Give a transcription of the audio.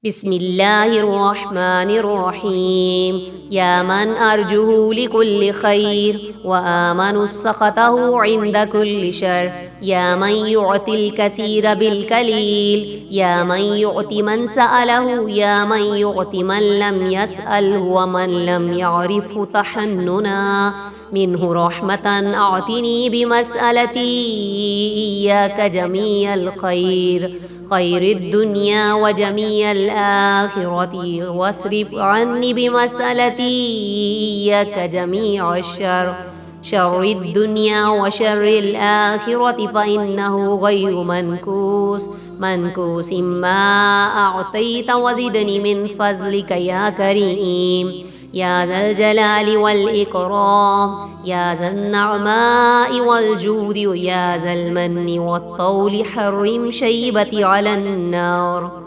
بسم الله الرحمن الرحيم. يا من أرجوه لكل خير وآمن سخطه عند كل شر. يا من يعطي الكثير بالقليل. يا من يعطي من سأله. يا من يعطي من لم يسأله ومن لم يعرفه تحننا منه رحمة. أعطني بمسألتي إياك جميع الخير، خير الدنيا وجميع الآخرة، واصرف عني بمسألتي إياك جميع الشر، شر الدنيا وشر الآخرة، فإنه غير منكوس ما أعطيت، وزدني من فضلك يا كريم يا ذا الجلال والإكرام، يا ذا النعماء والجود، يا ذا المن والطول. حرم شيبتي على النار.